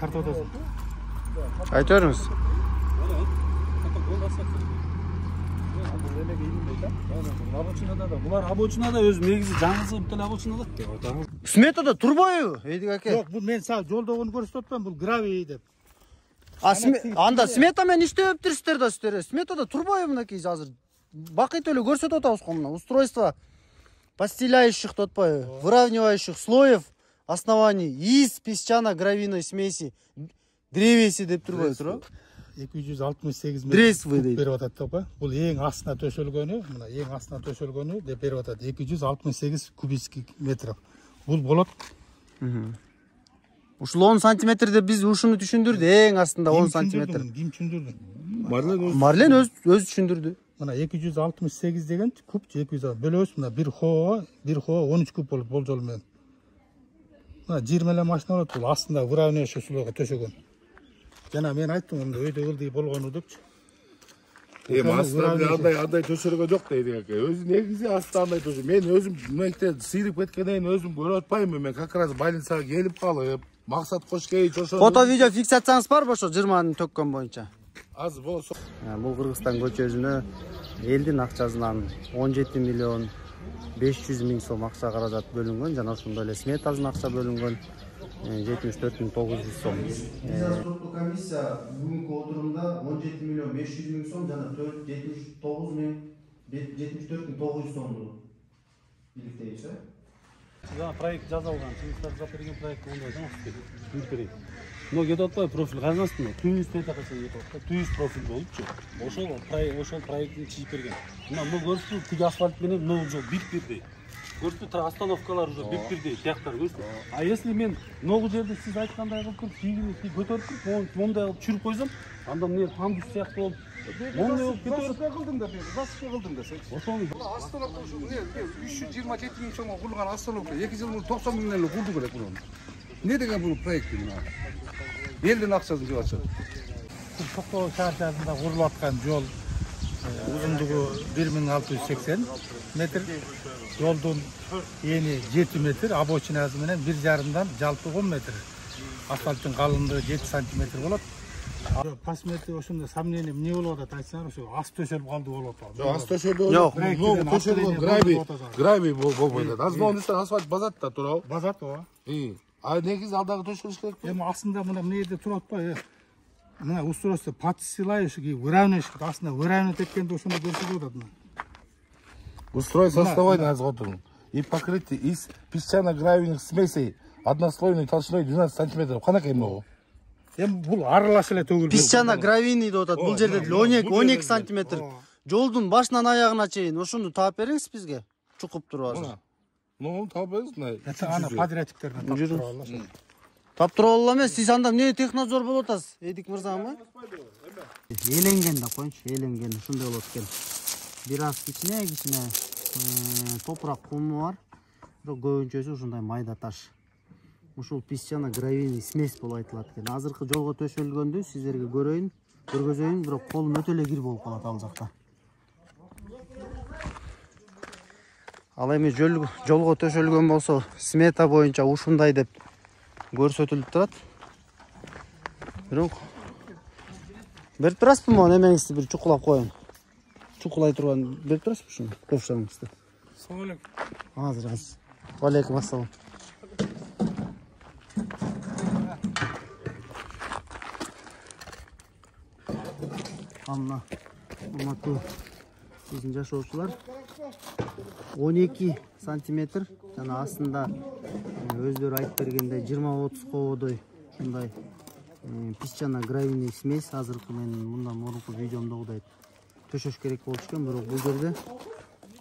Tartib atasiz. Aytıyorsunuz. Bular обочинада өз негизи жаңысы бүткүл обочинада. Сметада турбойбу, Эдик аке? Жок, бул мен сага жолдогону көрсөтүп атпаймын, бул гравий деп. Анда смета менен иштептирсиздер да сиздер. Сметада турбойбу мынакей азыр. Бакыт эле көрсөтүп атабыз го мына устройство постеляющих деп атпайбы, выравнивающих слоев оснований из песчано-гравийной смеси древеси деп турбайбы туурабы? 268 метр Дресвы дейт. берип атат деп. Бул эң астына төшөлгөнү, мына эң астына төшөлгөнү деп берип атат. 268 кубический метр. Бул болот. Ушул 10 сантиметр деп биз ушуну түшүндүрдү, эң астында 10 сантиметр. Ким түшүндүрдү? Марлен өз түшүндүрдү. Мына 268 деген куб 200 бөлөбүз, мына 1 хо 13 куб болот болжол менен. Мына 20 эле машина болот, бул астында выравнивающий слойго төшөгөн. Жана мен айттым, онда өйдө ылдый болгону депчи. Андай төшөргө жок дейди аке. Өзү негизи астында андай төшөр. Мен өзүм мектепте сыйрып кеткенден өзүм көрүп атпаймынбы. Мен как раз больницага келип калып, максат Кошкевич ошо. Фото видео фиксацияңыз барбы ошо 20-ны төккөн боюнча? Азыр болсо. Бул Кыргызстан көчөсүнө элдин акчасынан 17 миллион 500 миң сом акча каражат бөлүнгөн жана ошондой эле сметасын акча бөлүнгөн 74.900 сом. Соттук комиссия бүгүнкү отурумда 17 миллион 500 миң сом жана 74.900 сомду иликтейбиз, Жаңа проект жазылган, чыгыштар жазып берген проект ондай жаңа бүткөрөй. Но кетип атпайбы профиль кайгансында? Түйүз тетакача кетип атпайбы? Түйүз профиль болупчу. Ошол проектти чыгып берген. Мына бул көрсөтүп, тиги асфальт менен бул жол бип-бирдей. Көрсөтүп, остановкалар уже бип-бирдей, тияктар көрсөтүп. А если мен ногу жерди сиз айткандай кылып туруп, тигини көтөрүп туруп, мондай кылып чүрүп койсом, анда эмне пандус сыяктуу болуп, мондай болуп кетер. кылдың да мен, засыпка кылдың да сен. Ошону Остановка ушу не, 327 миң сомго курулган остановка 2 жыл мурун 90 миңден эле курду керек буну. Не деген бул проект мына? Элдин акчасын жеп атышат. Токтоо шаарында курулуп аткан жол узундугу 1680 метр, жолдун ени 7 метр, обочинасы менен 1,5-дан жалпы 10 метр. Асфальттын калындыгы 7 сантиметр болот. Посмети ошондо сомнение эмне болуп атат айтсаңар, ошо ас төшөлүп калды болуп атат. Ас төшөлүп. Жок, Төшөлгөн гравий болбойт. Азмон үстүн асфальт базат да туурабы? Базат ооба. А негизи алдагы төшөлүш керек. Эми астында мына эмне жерде турат атпайбы? Мына устройство подсилающий, выравнивающий, астында выравнивать эткенде ошондо көрсөтүп атат мына. Устройство составления азготун. И покрытие из песчано-гравийных смесей однослойной толщиной 12 сантиметров. Канакай могу? Эми бул аралаш эле төгүлгөн. Песчано-гравийный деп атат. Бул жерде 12 сантиметр. Жолдун башынан аягына чейин ошону таап бериңиз бизге. Чукуп туруп азыр. Ну, табыз, мына. Ана подрядчиктерден тап туруп алалы. Тап туруп алалы эмес, сиз анда эмне технадзор болуп атасыз? Эдик мырзамы? Эленген да коюнчу, эленген ушундай болот экен. Бир аз кичине топурак куму бар. Бирок көбүнчөсү ушундай майда таш. Ушул песчано-гравийный смесь болуп айтылат экен. Азыркы жолго төшөлгөндү сиздерге көргөзөйүн, бирок колум өтө эле кир болуп калат ал жакта. Ал эми жолго төшөлгөн болсо, смета боюнча ушундай деп көрсөтүлүп турат. Бирок берип турасызбы могу немеңизди бир чукулап коеюн. Чукулай турган берип турасызбы ушуну? Ковшагыңызды. Салам алейкум. Азыр. Алейкум ассалам. Амна, урматтуу биздин жашоочулар 12 сантиметр жана астында өздөрү айтып бергендей 20-30 кободой ушундай песчано-гравийный смесь азыркы менин мындан мурунку видеомдогудай төшөш керек болчу экен, бирок бул жерде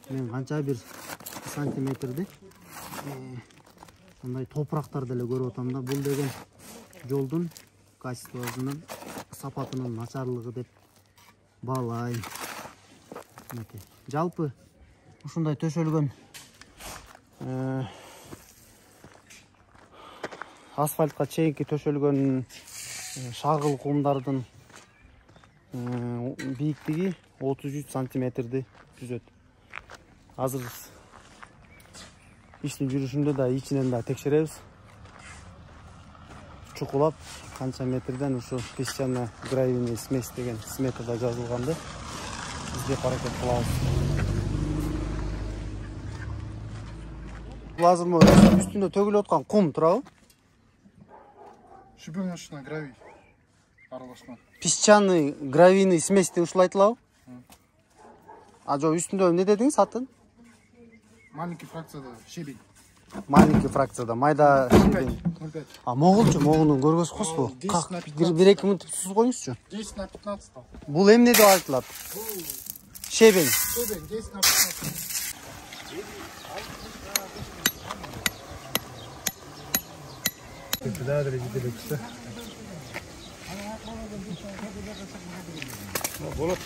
мен канча бир сантиметрди мындай топурактарды эле көрүп атам да. Бул деген жолдун качествосунун сапатынын начарлыгы деп баалайм. Жалпы ушундай төшөлгөн асфальтка чейинки төшөлгөн шагыл кумдардын бийиктиги 33 сантиметрди түзөт. Азыр иштин жүрүшүндө да ичинен да текшеребиз. чукулап канча метрден ушу песчано гравийный смесь деген сметада жазылганды издеп аракет кылабыз. Бул азыр үстүндө төгүлүп аткан кум турабы? Щебеночный гравий аралашкан. Песчаный гравийный смесь деп ушул айтылабы? А жок, үстүндө эмне дедиңиз атын? Маленький фракцияда щебень. Маленький фракцияда майда щебень. А могулчу, могуну көргөз косбу? Бир 2 мүнөт суз коюңузчу. 10 на 15. Бул эмне деп айтылат? Щебень. Щебень 10 на 15. Болот.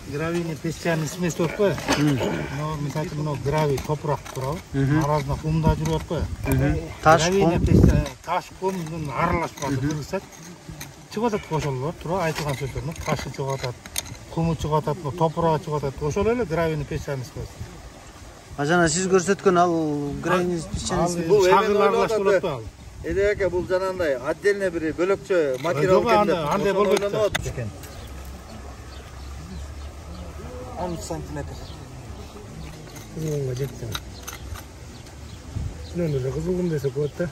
Гравийный песчаный смесь деп кой. Мисалы үчүн гравий топурак турабы? Аразында кумда жүрүп кой. Таш Гравийный кум. песчаный таш кумдун аралашып калды кыргызсат. Чыгып атат кошолот тура айтылган сөздөрдүн ташы чыгып атат, куму чыгып атат, топурагы чыгып атат. Ошол эле гравийный песчаный смесь. А жана сиз көрсөткөн ал гравийный песчаный смесь. Бул шагыл аралашып болот да ал. Эдеке бул жанагындай отдельный бир бөлөкчө материал Жок, андай болбойт да. 13 сантиметр. Кызылгумга жеткен. Түнөндө кызылгум десе болот да.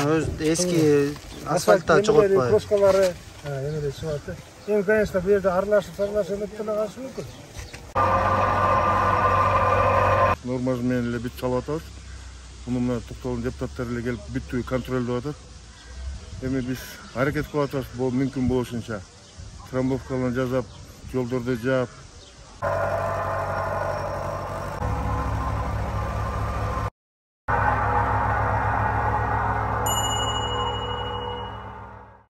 Өз эски асфальтта чыгып атпайбы? Кроскалары эмеде чыгып атты. Эми, конечно, бу жерде аралашып эмеп калышы мүмкүн. Нормасы менен эле бүт чалып атабыз. Муну менен токтогон депутаттар эле келип бүттү контролдоп атат. Эми биз аракет кылып атабыз, бул мүмкүн болушунча. Трамбовкаларын жасап, жолдорду жаап,